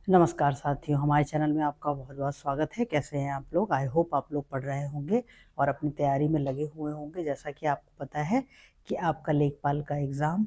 नमस्कार साथियों, हमारे चैनल में आपका बहुत बहुत स्वागत है। कैसे हैं आप लोग? आई होप आप लोग पढ़ रहे होंगे और अपनी तैयारी में लगे हुए होंगे। जैसा कि आपको पता है कि आपका लेखपाल का एग्ज़ाम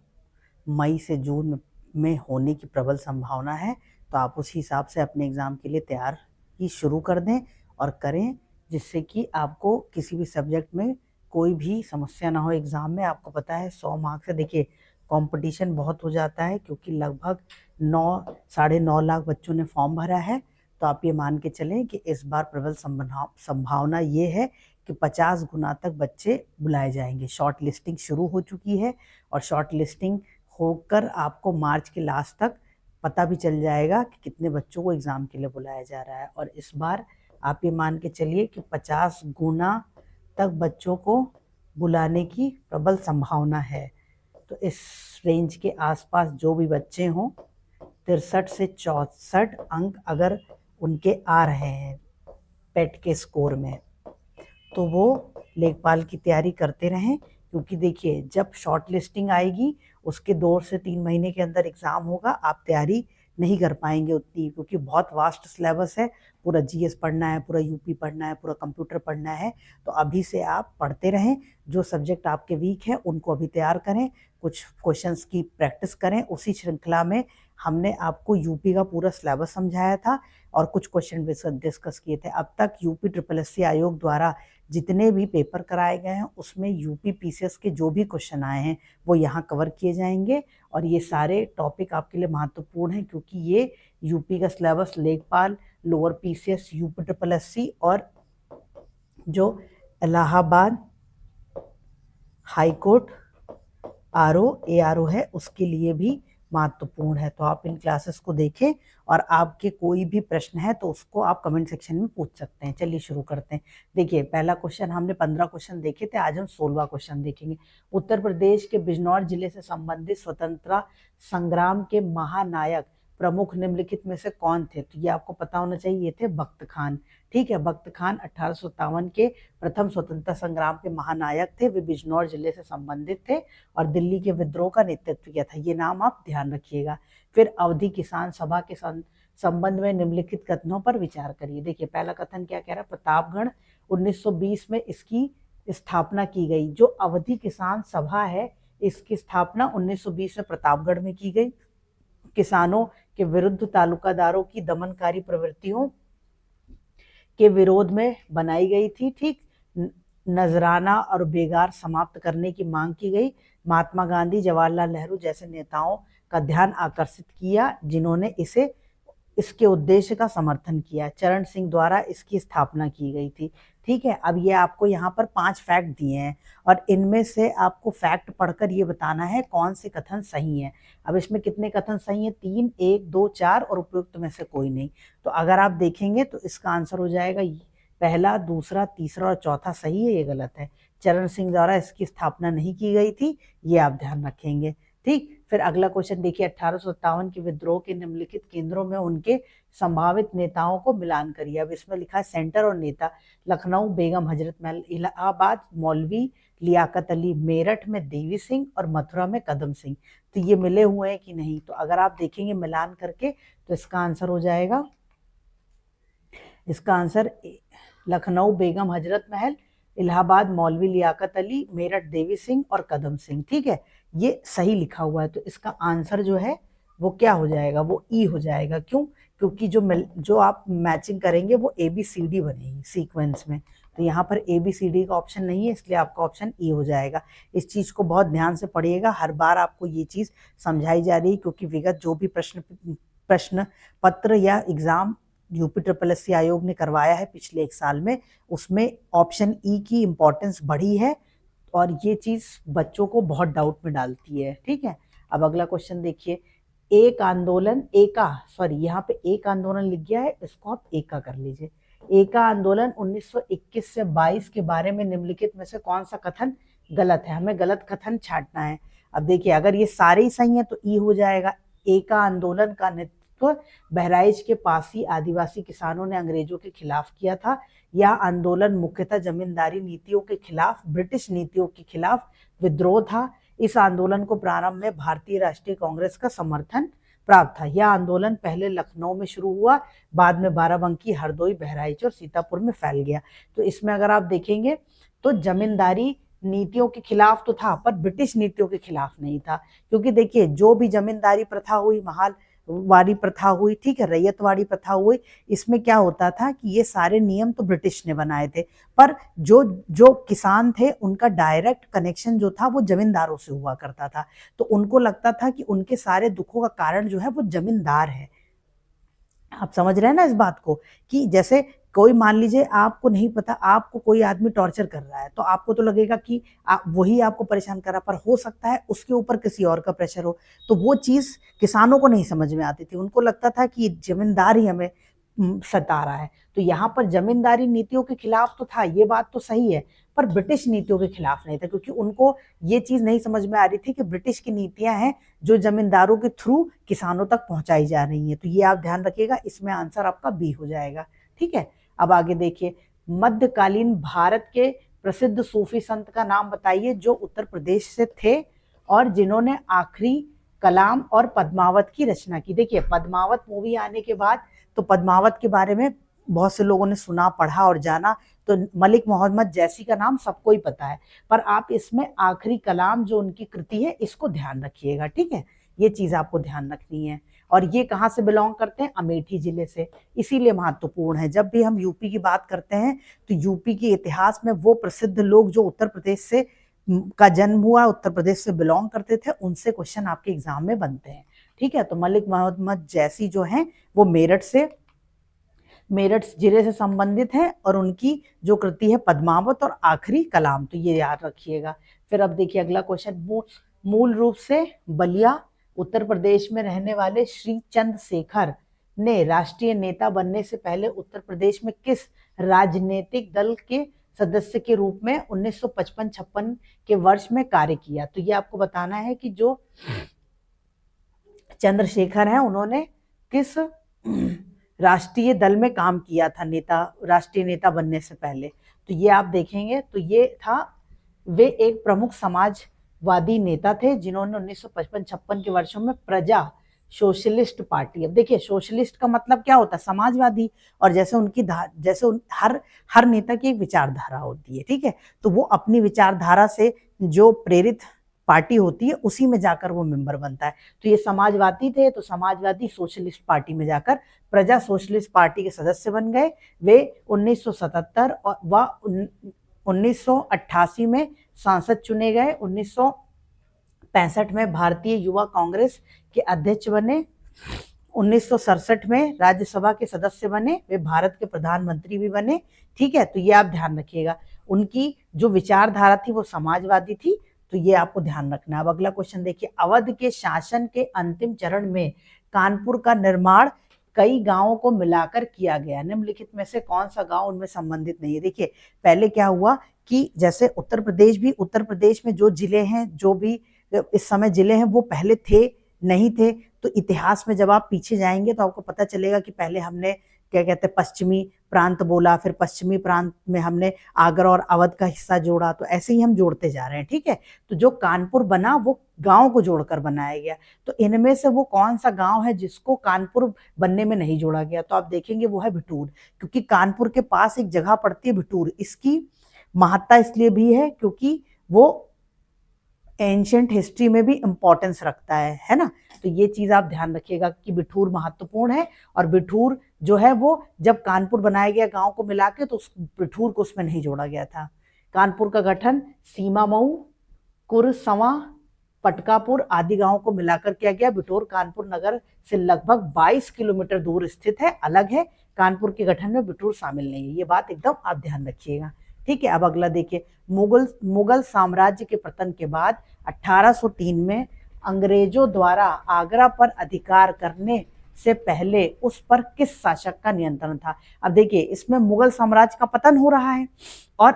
मई से जून में होने की प्रबल संभावना है, तो आप उस हिसाब से अपने एग्ज़ाम के लिए तैयारी शुरू कर दें और करें, जिससे कि आपको किसी भी सब्जेक्ट में कोई भी समस्या ना हो। एग्ज़ाम में आपको पता है 100 मार्क्स से देखिए कंपटीशन बहुत हो जाता है, क्योंकि लगभग 9 साढ़े 9 लाख बच्चों ने फॉर्म भरा है। तो आप ये मान के चलें कि इस बार प्रबल संभावना ये है कि 50 गुना तक बच्चे बुलाए जाएंगे। शॉर्ट लिस्टिंग शुरू हो चुकी है और शॉर्ट लिस्टिंग होकर आपको मार्च के लास्ट तक पता भी चल जाएगा कि कितने बच्चों को एग्ज़ाम के लिए बुलाया जा रहा है। और इस बार आप ये मान के चलिए कि 50 गुना तक बच्चों को बुलाने की प्रबल संभावना है। तो इस रेंज के आसपास जो भी बच्चे हों, 63 से 64 अंक अगर उनके आ रहे हैं पेट के स्कोर में, तो वो लेखपाल की तैयारी करते रहें। क्योंकि देखिए, जब शॉर्ट लिस्टिंग आएगी उसके 2 से 3 महीने के अंदर एग्ज़ाम होगा। आप तैयारी नहीं कर पाएंगे उतनी, क्योंकि बहुत वास्ट सिलेबस है। पूरा जीएस पढ़ना है, पूरा यूपी पढ़ना है, पूरा कंप्यूटर पढ़ना है। तो अभी से आप पढ़ते रहें। जो सब्जेक्ट आपके वीक हैं उनको अभी तैयार करें, कुछ क्वेश्चंस की प्रैक्टिस करें। उसी श्रृंखला में हमने आपको यूपी का पूरा सिलेबस समझाया था और कुछ क्वेश्चन डिस्कस किए थे। अब तक यूपी SSSC आयोग द्वारा जितने भी पेपर कराए गए हैं उसमें यूपी पीसीएस के जो भी क्वेश्चन आए हैं वो यहाँ कवर किए जाएंगे। और ये सारे टॉपिक आपके लिए महत्वपूर्ण हैं, क्योंकि ये यूपी का सिलेबस लेखपाल, लोअर पीसीएस, यूपी SSSC और जो इलाहाबाद हाई कोर्ट ARO है उसके लिए भी महत्वपूर्ण है। तो आप इन क्लासेस को देखें और आपके कोई भी प्रश्न है तो उसको आप कमेंट सेक्शन में पूछ सकते हैं। चलिए शुरू करते हैं। देखिए, पहला क्वेश्चन, हमने 15 क्वेश्चन देखे थे, आज हम 16वां क्वेश्चन देखेंगे। उत्तर प्रदेश के बिजनौर जिले से संबंधित स्वतंत्रता संग्राम के महानायक प्रमुख निम्नलिखित में से कौन थे? तो ये आपको पता होना चाहिए, ये थे बख्त खान। ठीक है, बख्त खान 1857 के प्रथम स्वतंत्रता संग्राम के महानायक थे। वे बिजनौर जिले से संबंधित थे और दिल्ली के विद्रोह का नेतृत्व किया था। ये नाम आप ध्यान रखिएगा। फिर अवधि किसान सभा के संबंध में निम्नलिखित कथनों पर विचार करिए। देखिए, पहला कथन क्या कह रहा है? प्रतापगढ़ 1920 में इसकी स्थापना की गई। जो अवधि किसान सभा है इसकी स्थापना 1920 में प्रतापगढ़ में की गई। किसानों के विरुद्ध तालुकादारों की दमनकारी प्रवृत्तियों के विरोध में बनाई गई थी। ठीक, नजराना और बेगार समाप्त करने की मांग की गई। महात्मा गांधी, जवाहरलाल नेहरू जैसे नेताओं का ध्यान आकर्षित किया, जिन्होंने इसके उद्देश्य का समर्थन किया। चरण सिंह द्वारा इसकी स्थापना की गई थी। ठीक है, अब ये आपको यहाँ पर 5 फैक्ट दिए हैं और इनमें से आपको फैक्ट पढ़कर ये बताना है कौन से कथन सही है। अब इसमें कितने कथन सही हैं? 3, 1, 2, 4 और उपयुक्त में से कोई नहीं। तो अगर आप देखेंगे तो इसका आंसर हो जाएगा पहला, दूसरा, तीसरा और चौथा सही है, ये गलत है। चरण सिंह द्वारा इसकी स्थापना नहीं की गई थी, ये आप ध्यान रखेंगे। ठीक, फिर अगला क्वेश्चन देखिए, 1857 के विद्रोह के निम्नलिखित केंद्रों में उनके संभावित नेताओं को मिलान करिए। अब इसमें लिखा है सेंटर और नेता: लखनऊ बेगम हजरत महल, इलाहाबाद मौलवी लियाकत अली, मेरठ में देवी सिंह और मथुरा में कदम सिंह। तो ये मिले हुए हैं कि नहीं? तो अगर आप देखेंगे मिलान करके तो इसका आंसर हो जाएगा, इसका आंसर लखनऊ बेगम हजरत महल, इलाहाबाद मौलवी लियाकत अली, मेरठ देवी सिंह और कदम सिंह। ठीक है, ये सही लिखा हुआ है। तो इसका आंसर जो है वो क्या हो जाएगा? वो ई हो जाएगा। क्यों? क्योंकि जो आप मैचिंग करेंगे वो ABCD बनेगी सीक्वेंस में। तो यहाँ पर ABCD का ऑप्शन नहीं है, इसलिए आपका ऑप्शन ई हो जाएगा। इस चीज़ को बहुत ध्यान से पढ़िएगा। हर बार आपको ये चीज़ समझाई जा रही है, क्योंकि विगत जो भी प्रश्न पत्र या एग्जाम यूपी SSSC आयोग ने करवाया है पिछले 1 साल में, उसमें ऑप्शन ई की इम्पोर्टेंस बढ़ी है और ये चीज़ बच्चों को बहुत डाउट में डालती है। ठीक है, अब अगला क्वेश्चन देखिए, एक आंदोलन यहाँ पे एक आंदोलन लिख गया है, इसको आप एका कर लीजिए। एका आंदोलन 1921 से 22 के बारे में निम्नलिखित में से कौन सा कथन गलत है? हमें गलत कथन छांटना है। अब देखिए, अगर ये सारे ही सही हैं तो ई हो जाएगा। एका आंदोलन का नेतृत्व बहराइच के पासी आदिवासी किसानों ने अंग्रेजों के खिलाफ किया था। यह आंदोलन मुख्यतः जमींदारी नीतियों के खिलाफ, ब्रिटिश नीतियों के खिलाफ विद्रोह था। इस आंदोलन को प्रारंभ में भारतीय राष्ट्रीय कांग्रेस का समर्थन प्राप्त था। यह आंदोलन पहले लखनऊ में शुरू हुआ, बाद में बाराबंकी, हरदोई, बहराइच और सीतापुर में फैल गया। तो इसमें अगर आप देखेंगे तो जमींदारी नीतियों के खिलाफ तो था, पर ब्रिटिश नीतियों के खिलाफ नहीं था। क्योंकि देखिए जो भी जमींदारी प्रथा हुई, महालवाड़ी प्रथा हुई, ठीक है, रैयतवाड़ी प्रथा हुई, इसमें क्या होता था कि ये सारे नियम तो ब्रिटिश ने बनाए थे, पर जो जो किसान थे उनका डायरेक्ट कनेक्शन जो था वो जमींदारों से हुआ करता था। तो उनको लगता था कि उनके सारे दुखों का कारण जो है वो जमींदार है। आप समझ रहे हैं ना इस बात को, कि जैसे कोई मान लीजिए आपको नहीं पता, आपको कोई आदमी टॉर्चर कर रहा है, तो आपको तो लगेगा कि वही आपको परेशान कर रहा, पर हो सकता है उसके ऊपर किसी और का प्रेशर हो। तो वो चीज किसानों को नहीं समझ में आती थी, उनको लगता था कि जमींदार ही हमें सता रहा है। तो यहाँ पर जमींदारी नीतियों के खिलाफ तो था, ये बात तो सही है, पर ब्रिटिश नीतियों के खिलाफ नहीं था, क्योंकि उनको ये चीज नहीं समझ में आ रही थी कि ब्रिटिश की नीतियां हैं जो जमींदारों के थ्रू किसानों तक पहुंचाई जा रही है। तो ये आप ध्यान रखिएगा, इसमें आंसर आपका बी हो जाएगा। ठीक है, अब आगे देखिए, मध्यकालीन भारत के प्रसिद्ध सूफी संत का नाम बताइए जो उत्तर प्रदेश से थे और जिन्होंने आखिरी कलाम और पद्मावत की रचना की। देखिए पद्मावत मूवी आने के बाद तो पद्मावत के बारे में बहुत से लोगों ने सुना, पढ़ा और जाना। तो मलिक मोहम्मद जैसी का नाम सबको ही पता है, पर आप इसमें आखिरी कलाम जो उनकी कृति है इसको ध्यान रखिएगा। ठीक है, ये चीज आपको ध्यान रखनी है। और ये कहाँ से बिलोंग करते हैं? अमेठी जिले से, इसीलिए महत्वपूर्ण है। जब भी हम यूपी की बात करते हैं तो यूपी के इतिहास में वो प्रसिद्ध लोग जो उत्तर प्रदेश से का जन्म हुआ, उत्तर प्रदेश से बिलोंग करते थे, उनसे क्वेश्चन आपके एग्जाम में बनते हैं। ठीक है, तो मलिक मोहम्मद जैसी जो है वो मेरठ जिले से संबंधित है और उनकी जो कृति है पद्मावत और आखिरी कलाम, तो ये याद रखिएगा। फिर अब देखिए अगला क्वेश्चन, मूल रूप से बलिया उत्तर प्रदेश में रहने वाले श्री चंद्रशेखर ने राष्ट्रीय नेता बनने से पहले उत्तर प्रदेश में किस राजनीतिक दल के सदस्य के रूप में 1955-56 के वर्ष में कार्य किया? तो ये आपको बताना है कि जो चंद्रशेखर हैं उन्होंने किस राष्ट्रीय दल में काम किया था राष्ट्रीय नेता बनने से पहले। तो ये आप देखेंगे तो ये था, वे एक प्रमुख समाजवादी नेता थे जिन्होंने 1955-56 के वर्षों में प्रजा सोशलिस्ट पार्टी, अब देखिए सोशलिस्ट का मतलब क्या होता है? समाजवादी। और जैसे हर नेता की एक विचारधारा होती है, ठीक है, तो वो अपनी विचारधारा से जो प्रेरित पार्टी होती है उसी में जाकर वो मेंबर बनता है। तो ये समाजवादी थे, तो समाजवादी सोशलिस्ट पार्टी में जाकर प्रजा सोशलिस्ट पार्टी के सदस्य बन गए। वे 1977 व 1988 में सांसद चुने गए। 1965 में भारतीय युवा कांग्रेस के अध्यक्ष बने। 1967 में राज्यसभा के सदस्य बने। वे भारत के प्रधानमंत्री भी बने। ठीक है, तो ये आप ध्यान रखिएगा, उनकी जो विचारधारा थी वो समाजवादी थी, तो ये आपको ध्यान रखना है। अब अगला क्वेश्चन देखिए, अवध के शासन के अंतिम चरण में कानपुर का निर्माण कई गांवों को मिलाकर किया गया, निम्नलिखित में से कौन सा गांव उनमें संबंधित नहीं है? देखिए पहले क्या हुआ कि जैसे उत्तर प्रदेश में जो जिले हैं, जो भी इस समय जिले हैं, वो पहले थे नहीं थे। तो इतिहास में जब आप पीछे जाएंगे तो आपको पता चलेगा कि पहले हमने क्या कहते हैं पश्चिमी प्रांत बोला, फिर पश्चिमी प्रांत में हमने आगरा और अवध का हिस्सा जोड़ा, तो ऐसे ही हम जोड़ते जा रहे हैं। ठीक है, तो जो कानपुर बना वो गांव को जोड़कर बनाया गया। तो इनमें से वो कौन सा गांव है जिसको कानपुर बनने में नहीं जोड़ा गया? तो आप देखेंगे वो है भिटूर, क्योंकि कानपुर के पास एक जगह पड़ती है भिटूर। इसकी महत्ता इसलिए भी है क्योंकि वो एंशिएंट हिस्ट्री में भी इंपॉर्टेंस रखता है ना। तो ये चीज आप ध्यान रखिएगा कि भिठूर महत्वपूर्ण है। और भिठूर जो है वो जब कानपुर बनाया गया गांव को मिला के, तो उस भिठूर को उसमें नहीं जोड़ा गया था। कानपुर का गठन सीमा मऊ, कुरसवा, पटकापुर आदि गांवों को मिलाकर किया गया। भिठूर कानपुर नगर से लगभग 22 किलोमीटर दूर स्थित है, अलग है। कानपुर के गठन में भिठूर शामिल नहीं है, ये बात एकदम आप ध्यान रखिएगा। ठीक है, अब अगला देखिए, मुगल साम्राज्य के पतन के बाद 1803 में अंग्रेजों द्वारा आगरा पर अधिकार करने से पहले उस पर किस शासक का नियंत्रण था? अब देखिए इसमें मुगल साम्राज्य का पतन हो रहा है और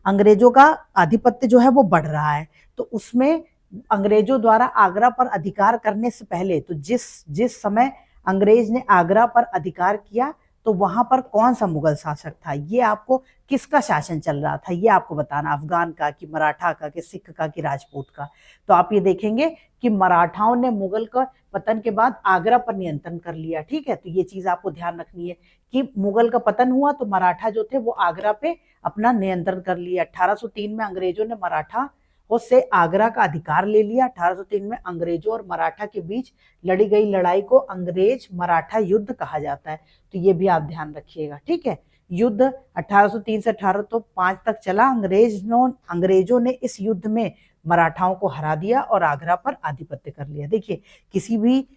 अंग्रेजों का आधिपत्य जो है वो बढ़ रहा है। तो उसमें अंग्रेजों द्वारा आगरा पर अधिकार करने से पहले, तो जिस समय अंग्रेज ने आगरा पर अधिकार किया तो वहां पर कौन सा मुगल शासक था, ये आपको किसका शासन चल रहा था ये आपको बताना, अफगान का कि मराठा का कि सिख का कि राजपूत का। तो आप ये देखेंगे कि मराठाओं ने मुगल का पतन के बाद आगरा पर नियंत्रण कर लिया। ठीक है, तो ये चीज आपको ध्यान रखनी है कि मुगल का पतन हुआ तो मराठा जो थे वो आगरा पे अपना नियंत्रण कर लिया। 1803 में अंग्रेजों ने मराठा उससे आगरा का अधिकार ले लिया। 1803 में अंग्रेजों और मराठा के बीच लड़ी गई लड़ाई को अंग्रेज मराठा युद्ध कहा जाता है। तो ये भी आप ध्यान रखिएगा। ठीक है, युद्ध 1803 से 1805 तक चला। अंग्रेजों ने इस युद्ध में मराठाओं को हरा दिया और आगरा पर आधिपत्य कर लिया। देखिए, किसी भी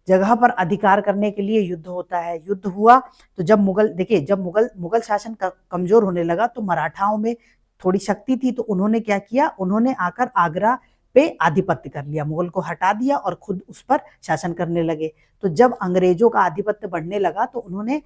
जगह पर अधिकार करने के लिए युद्ध होता है। युद्ध हुआ तो जब मुगल शासन कमजोर होने लगा तो मराठाओं में थोड़ी शक्ति थी, तो उन्होंने क्या किया, उन्होंने आकर आगरा पे आधिपत्य कर लिया, मुगल को हटा दिया और खुद उस पर शासन करने लगे। तो जब अंग्रेजों का आधिपत्य बढ़ने लगा तो उन्होंने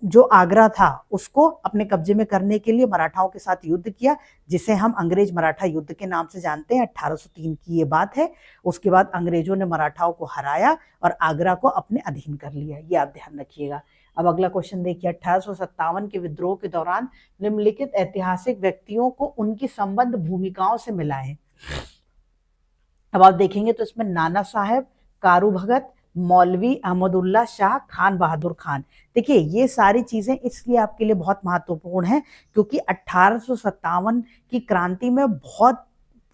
जो आगरा था उसको अपने कब्जे में करने के लिए मराठाओं के साथ युद्ध किया, जिसे हम अंग्रेज मराठा युद्ध के नाम से जानते हैं। 1803 की ये बात है। उसके बाद अंग्रेजों ने मराठाओं को हराया और आगरा को अपने अधीन कर लिया। ये आप ध्यान रखिएगा। अब अगला क्वेश्चन देखिए, 1857 के विद्रोह के दौरान निम्नलिखित ऐतिहासिक व्यक्तियों को उनकी संबद्ध भूमिकाओं से मिलाएं। अब आप देखेंगे तो इसमें नाना साहेब, कारू भगत, मौलवी अहमदुल्ला शाह, खान बहादुर खान। देखिए, ये सारी चीजें इसलिए आपके लिए बहुत महत्वपूर्ण है क्योंकि 1857 की क्रांति में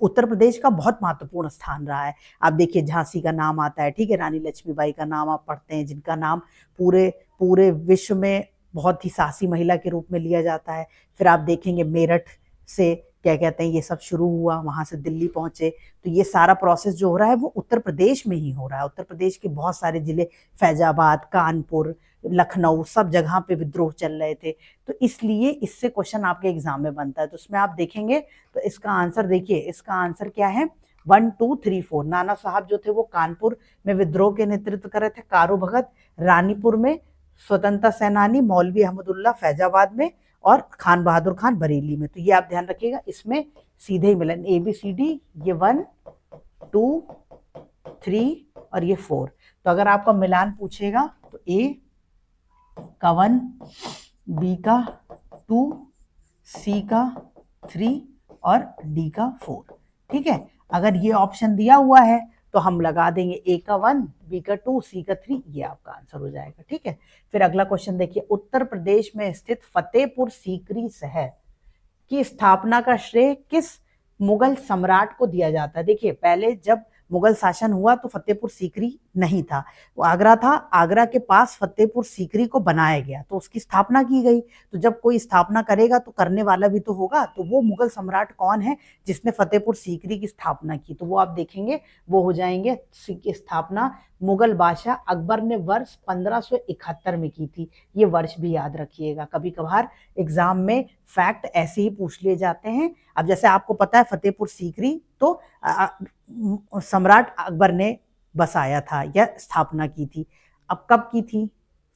उत्तर प्रदेश का बहुत महत्वपूर्ण स्थान रहा है। आप देखिए, झांसी का नाम आता है, ठीक है, रानी लक्ष्मीबाई का नाम आप पढ़ते हैं, जिनका नाम पूरे विश्व में बहुत ही साहसी महिला के रूप में लिया जाता है। फिर आप देखेंगे मेरठ से क्या कहते हैं ये सब शुरू हुआ, वहां से दिल्ली पहुंचे। तो ये सारा प्रोसेस जो हो रहा है वो उत्तर प्रदेश में ही हो रहा है। उत्तर प्रदेश के बहुत सारे जिले, फैजाबाद, कानपुर, लखनऊ, सब जगह पे विद्रोह चल रहे थे। तो इसलिए इससे क्वेश्चन आपके एग्जाम में बनता है। तो उसमें आप देखेंगे तो इसका आंसर देखिए, इसका आंसर क्या है, 1 2 3 4। नाना साहब जो थे वो कानपुर में विद्रोह के नेतृत्व कर रहे थे, कारू भगत रानीपुर में स्वतंत्रता सेनानी, मौलवी अहमदुल्ला फैजाबाद में और खान बहादुर खान बरेली में। तो ये आप ध्यान रखिएगा, इसमें सीधे ही मिलन ABCD, ये 1 2 3 और ये 4। तो अगर आपका मिलान पूछेगा तो A का 1, B का 2, C का 3 और D का 4। ठीक है, अगर ये ऑप्शन दिया हुआ है तो हम लगा देंगे A का 1, B का 2, C का 3, ये आपका आंसर हो जाएगा। ठीक है, फिर अगला क्वेश्चन देखिए, उत्तर प्रदेश में स्थित फतेहपुर सीकरी शहर की स्थापना का श्रेय किस मुगल सम्राट को दिया जाता है। देखिए, पहले जब मुगल शासन हुआ तो फतेहपुर सीकरी नहीं था, वो आगरा था। आगरा के पास फतेहपुर सीकरी को बनाया गया तो उसकी स्थापना की गई। तो जब कोई स्थापना करेगा तो करने वाला भी तो होगा। तो वो मुगल सम्राट कौन है जिसने फतेहपुर सीकरी की स्थापना की, तो वो आप देखेंगे वो हो जाएंगे, स्थापना मुगल बादशाह अकबर ने वर्ष 1571 में की थी। ये वर्ष भी याद रखिएगा, कभी कभार एग्जाम में फैक्ट ऐसे ही पूछ लिए जाते हैं। अब जैसे आपको पता है फतेहपुर सीकरी तो सम्राट अकबर ने बसाया था या स्थापना की थी। अब कब की थी,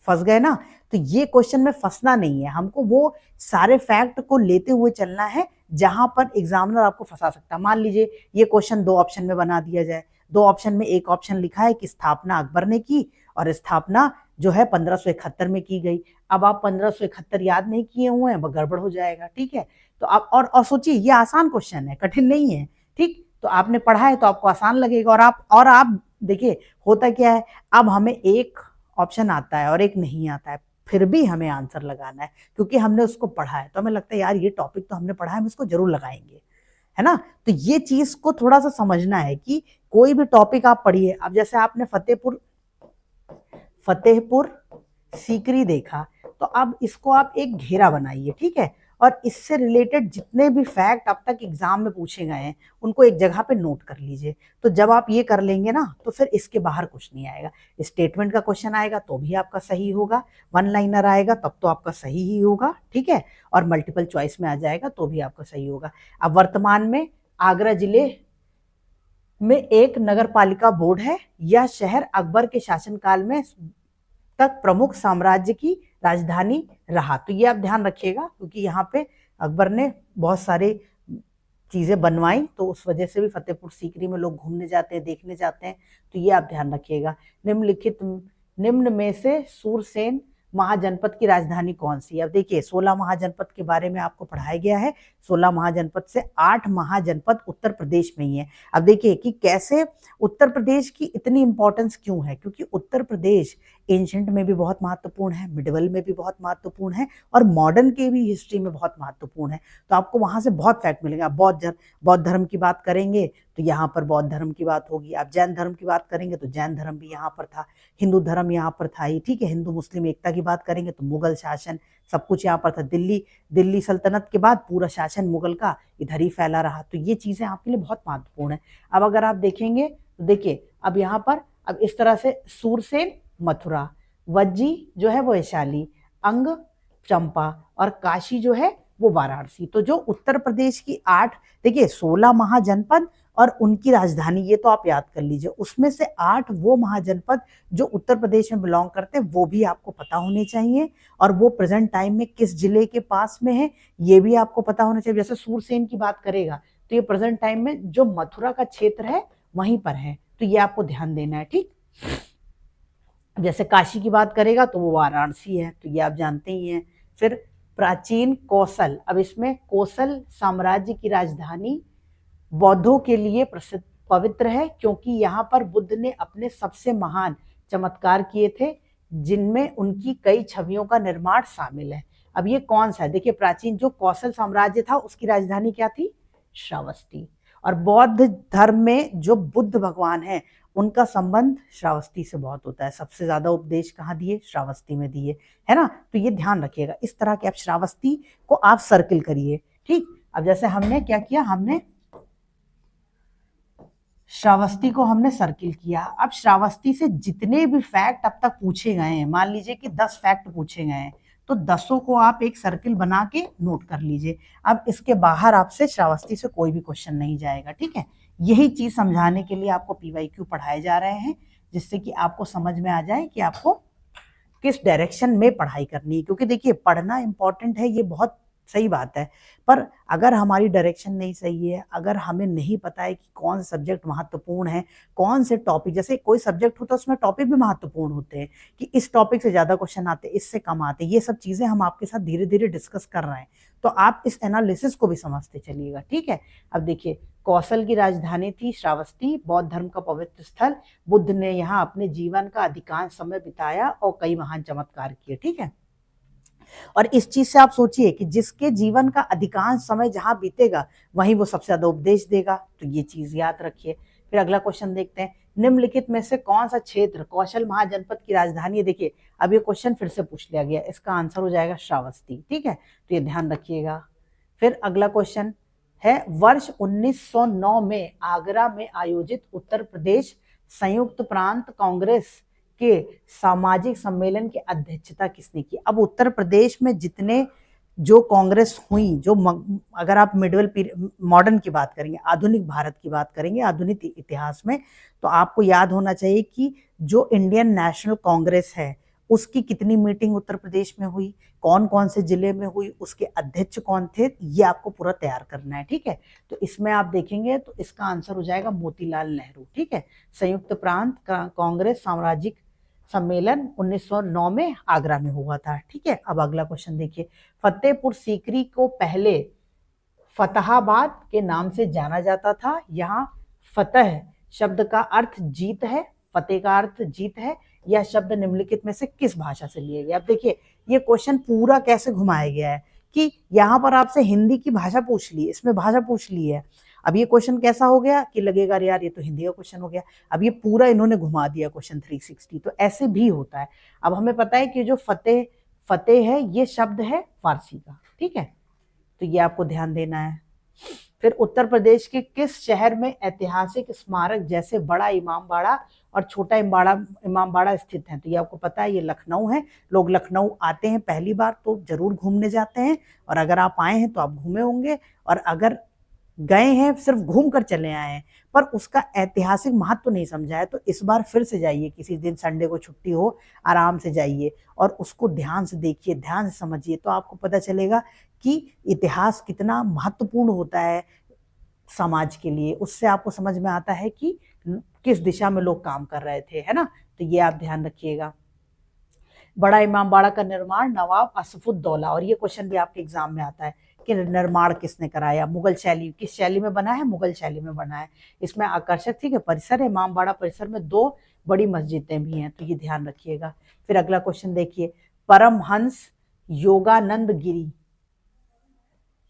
फंस गए ना। तो ये क्वेश्चन में फंसना नहीं है, हमको वो सारे फैक्ट को लेते हुए चलना है जहां पर एग्जामिनर आपको फंसा सकता है। मान लीजिए ये क्वेश्चन 2 ऑप्शन में बना दिया जाए, 2 ऑप्शन में एक ऑप्शन लिखा है कि स्थापना अकबर ने की और स्थापना जो है 1571 में की गई। अब आप 1571 याद नहीं किए हुए हैं, गड़बड़ हो जाएगा। ठीक है, तो आप और सोचिए, ये आसान क्वेश्चन है, कठिन नहीं है। ठीक, तो आपने पढ़ा है तो आपको आसान लगेगा। और आप देखिए होता क्या है, अब हमें एक ऑप्शन आता है और एक नहीं आता है, फिर भी हमें आंसर लगाना है क्योंकि हमने उसको पढ़ा है। तो हमें लगता है यार ये टॉपिक तो हमने पढ़ा है, हम इसको जरूर लगाएंगे, है ना। तो ये चीज को थोड़ा सा समझना है कि कोई भी टॉपिक आप पढ़िए। अब जैसे आपने फतेहपुर सीकरी देखा, तो अब इसको आप एक घेरा बनाइए, ठीक है, और इससे रिलेटेड जितने भी फैक्ट अब तक एग्जाम में पूछे गए हैं उनको एक जगह पे नोट कर लीजिए। तो जब आप ये कर लेंगे ना तो फिर इसके बाहर कुछ नहीं आएगा। स्टेटमेंट का क्वेश्चन आएगा तो भी आपका सही होगा, 1 लाइनर आएगा तब तो आपका सही ही होगा, ठीक है, और मल्टीपल चॉइस में आ जाएगा तो भी आपका सही होगा। अब वर्तमान में आगरा जिले में एक नगर पालिका बोर्ड है। यह शहर अकबर के शासनकाल में तक प्रमुख साम्राज्य की राजधानी रहा। तो ये आप ध्यान रखिएगा क्योंकि यहाँ पे अकबर ने बहुत सारे चीजें बनवाई, तो उस वजह से भी फतेहपुर सीकरी में लोग घूमने जाते हैं, देखने जाते हैं। तो ये आप ध्यान रखिएगा। निम्न में से सूरसेन महाजनपद की राजधानी कौन सी है? अब देखिए 16 महाजनपद के बारे में आपको पढ़ाया गया है। 16 महाजनपद से 8 महाजनपद उत्तर प्रदेश में ही है। अब देखिए कि कैसे उत्तर प्रदेश की इतनी इंपॉर्टेंस क्यों है, क्योंकि उत्तर प्रदेश एंशंट में भी बहुत महत्वपूर्ण है, मिडिवल में भी बहुत महत्वपूर्ण है और मॉडर्न के भी हिस्ट्री में बहुत महत्वपूर्ण है। तो आपको वहां से बहुत फैक्ट मिलेगा। बौद्ध धर्म की बात करेंगे तो यहाँ पर बौद्ध धर्म की बात होगी। आप जैन धर्म की बात करेंगे तो जैन धर्म भी यहाँ पर था। हिंदू धर्म यहाँ पर था ही, ठीक है। हिंदू मुस्लिम एकता की बात करेंगे तो मुगल शासन, सब कुछ यहाँ पर था। दिल्ली सल्तनत के बाद पूरा शासन मुगल का इधर ही फैला रहा। तो ये चीजें आपके लिए बहुत महत्वपूर्ण है। अब अगर आप देखेंगे तो देखिए अब यहाँ पर अब इस तरह से सूरसेन मथुरा, वज्जी जो है वो वैशाली, अंग चंपा और काशी जो है वो वाराणसी। तो जो उत्तर प्रदेश की 8 देखिए 16 महाजनपद और उनकी राजधानी, ये तो आप याद कर लीजिए। उसमें से 8 वो महाजनपद जो उत्तर प्रदेश में बिलोंग करते हैं, वो भी आपको पता होने चाहिए। और वो प्रेजेंट टाइम में किस जिले के पास में है ये भी आपको पता होना चाहिए। जैसे सूरसेन की बात करेगा तो ये प्रेजेंट टाइम में जो मथुरा का क्षेत्र है वहीं पर है, तो ये आपको ध्यान देना है, ठीक। जैसे काशी की बात करेगा तो वो वाराणसी है, तो ये आप जानते ही हैं। फिर प्राचीन कौशल, अब इसमें कौशल साम्राज्य की राजधानी बौद्धों के लिए प्रसिद्ध पवित्र है, क्योंकि यहाँ पर बुद्ध ने अपने सबसे महान चमत्कार किए थे, जिनमें उनकी कई छवियों का निर्माण शामिल है। अब ये कौन सा है? देखिए प्राचीन जो कौशल साम्राज्य था उसकी राजधानी क्या थी? श्रावस्ती। और बौद्ध धर्म में जो बुद्ध भगवान है उनका संबंध श्रावस्ती से बहुत होता है। सबसे ज्यादा उपदेश कहाँ दिए? श्रावस्ती में दिए, है ना। तो ये ध्यान रखिएगा। इस तरह के आप श्रावस्ती को आप सर्किल करिए, ठीक। अब जैसे हमने क्या किया, हमने श्रावस्ती को हमने सर्किल किया। अब श्रावस्ती से जितने भी फैक्ट अब तक पूछे गए हैं, मान लीजिए कि 10 फैक्ट पूछे गए हैं, तो 10 को आप एक सर्किल बना के नोट कर लीजिए। अब इसके बाहर आपसे श्रावस्ती से कोई भी क्वेश्चन नहीं जाएगा, ठीक है। यही चीज समझाने के लिए आपको पीवाईक्यू पढ़ाए जा रहे हैं, जिससे कि आपको समझ में आ जाए कि आपको किस डायरेक्शन में पढ़ाई करनी है। क्योंकि देखिए पढ़ना इंपॉर्टेंट है, ये बहुत सही बात है, पर अगर हमारी डायरेक्शन नहीं सही है, अगर हमें नहीं पता है कि कौन से सब्जेक्ट महत्वपूर्ण है, कौन से टॉपिक, जैसे कोई सब्जेक्ट होता है उसमें टॉपिक भी महत्वपूर्ण होते हैं कि इस टॉपिक से ज्यादा क्वेश्चन आते हैं, इससे कम आते हैं, ये सब चीजें हम आपके साथ धीरे धीरे डिस्कस कर रहे हैं, तो आप इस एनालिसिस को भी समझते चलिएगा, ठीक है। अब देखिए कौशल की राजधानी थी श्रावस्ती, बौद्ध धर्म का पवित्र स्थल, बुद्ध ने यहाँ अपने जीवन का अधिकांश समय बिताया और कई महान चमत्कार किए, ठीक है। और इस चीज से आप सोचिए कि जिसके जीवन का अधिकांश समय जहां बीतेगा वहीं वो सबसे ज्यादा उपदेश देगा, तो ये चीज याद रखिए। फिर अगला क्वेश्चन देखते हैं, निम्नलिखित में से कौन सा क्षेत्र कौशल महाजनपद की राजधानी है? देखिए अब ये क्वेश्चन फिर से पूछ लिया गया, इसका आंसर हो जाएगा श्रावस्ती, ठीक है, तो ये ध्यान रखिएगा। फिर अगला क्वेश्चन है, वर्ष 1909 में आगरा में आयोजित उत्तर प्रदेश संयुक्त प्रांत कांग्रेस के सामाजिक सम्मेलन की अध्यक्षता किसने की? अब उत्तर प्रदेश में जितने जो कांग्रेस हुई, जो अगर आप मिडिवल मॉडर्न की बात करेंगे, आधुनिक भारत की बात करेंगे, आधुनिक इतिहास में, तो आपको याद होना चाहिए कि जो इंडियन नेशनल कांग्रेस है उसकी कितनी मीटिंग उत्तर प्रदेश में हुई, कौन कौन से जिले में हुई, उसके अध्यक्ष कौन थे, ये आपको पूरा तैयार करना है, ठीक है। तो इसमें आप देखेंगे तो इसका आंसर हो जाएगा मोतीलाल नेहरू, ठीक है। संयुक्त प्रांत कांग्रेस सामाजिक सम्मेलन 1909 में आगरा में हुआ था, ठीक है। अब अगला क्वेश्चन देखिए, फतेहपुर सीकरी को पहले फतेहाबाद के नाम से जाना जाता था। यहाँ फतेह शब्द का अर्थ जीत है, फतेह का अर्थ जीत है। यह शब्द निम्नलिखित में से किस भाषा से लिया गया? अब देखिए ये क्वेश्चन पूरा कैसे घुमाया गया है कि यहाँ पर आपसे हिंदी की भाषा पूछ ली, इसमें भाषा पूछ ली है। अब ये क्वेश्चन कैसा हो गया कि लगेगा यार ये तो हिंदी का क्वेश्चन हो गया। अब ये पूरा इन्होंने घुमा दिया क्वेश्चन 360, तो ऐसे भी होता है। अब हमें पता है कि जो फतेह है ये शब्द है फारसी का, ठीक है, तो ये आपको ध्यान देना है। फिर उत्तर प्रदेश के किस शहर में ऐतिहासिक स्मारक जैसे बड़ा इमामबाड़ा और छोटा इमामबाड़ा स्थित हैं? तो ये आपको पता है, ये लखनऊ है। लोग लखनऊ आते हैं पहली बार तो जरूर घूमने जाते हैं, और अगर आप आए हैं तो आप घूमे होंगे, और अगर गए हैं सिर्फ घूम कर चले आए हैं पर उसका ऐतिहासिक महत्व नहीं समझा है, तो इस बार फिर से जाइए, किसी दिन संडे को छुट्टी हो, आराम से जाइए और उसको ध्यान से देखिए, ध्यान से समझिए, तो आपको पता चलेगा कि इतिहास कितना महत्वपूर्ण होता है समाज के लिए। उससे आपको समझ में आता है कि किस दिशा में लोग काम कर रहे थे, है ना। तो ये आप ध्यान रखिएगा। बड़ा इमामबाड़ा का निर्माण नवाब आसिफुद्दौला, और ये क्वेश्चन भी आपके एग्जाम में आता है कि निर्माण किसने कराया, मुगल शैली, किस शैली में बना है, मुगल शैली में बना है। इसमें आकर्षक थी कि परिसर है, इमामबाड़ा परिसर में 2 बड़ी मस्जिदें भी हैं, तो ये ध्यान रखिएगा। फिर अगला क्वेश्चन देखिए, परमहंस योगानंद गिरी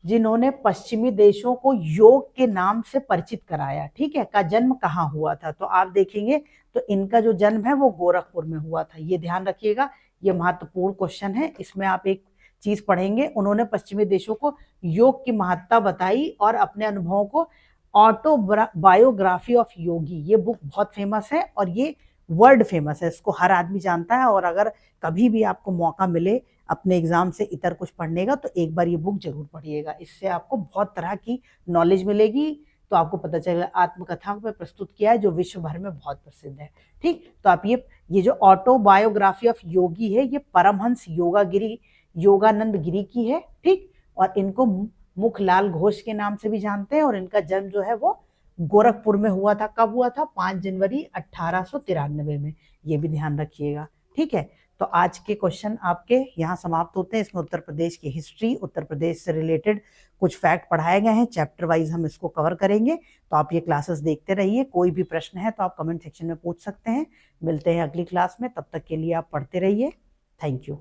जिन्होंने पश्चिमी देशों को योग के नाम से परिचित कराया, ठीक है, का जन्म कहाँ हुआ था? तो आप देखेंगे तो इनका जो जन्म है वो गोरखपुर में हुआ था, ये ध्यान रखिएगा। ये महत्वपूर्ण क्वेश्चन है, इसमें आप एक चीज पढ़ेंगे, उन्होंने पश्चिमी देशों को योग की महत्ता बताई और अपने अनुभवों को, ऑटोबायोग्राफी ऑफ योगी, ये बुक बहुत फेमस है और ये वर्ल्ड फेमस है, इसको हर आदमी जानता है। और अगर कभी भी आपको मौका मिले अपने एग्जाम से इतर कुछ पढ़ने का, तो एक बार ये बुक जरूर पढ़िएगा, इससे आपको बहुत तरह की नॉलेज मिलेगी। तो आपको पता चलेगा, आत्मकथा में प्रस्तुत किया है जो विश्व भर में बहुत प्रसिद्ध है, ठीक। तो आप ये जो ऑटोबायोग्राफी ऑफ योगी है, ये परमहंस योगानंद गिरी की है, ठीक। और इनको मुखलाल घोष के नाम से भी जानते हैं, और इनका जन्म जो है वो गोरखपुर में हुआ था। कब हुआ था? 5 जनवरी 1893 में, ये भी ध्यान रखिएगा, ठीक है। तो आज के क्वेश्चन आपके यहाँ समाप्त होते हैं। इसमें उत्तर प्रदेश की हिस्ट्री, उत्तर प्रदेश से रिलेटेड कुछ फैक्ट पढ़ाए गए हैं, चैप्टर वाइज हम इसको कवर करेंगे। तो आप ये क्लासेस देखते रहिए, कोई भी प्रश्न है तो आप कमेंट सेक्शन में पूछ सकते हैं। मिलते हैं अगली क्लास में, तब तक के लिए आप पढ़ते रहिए। Thank you.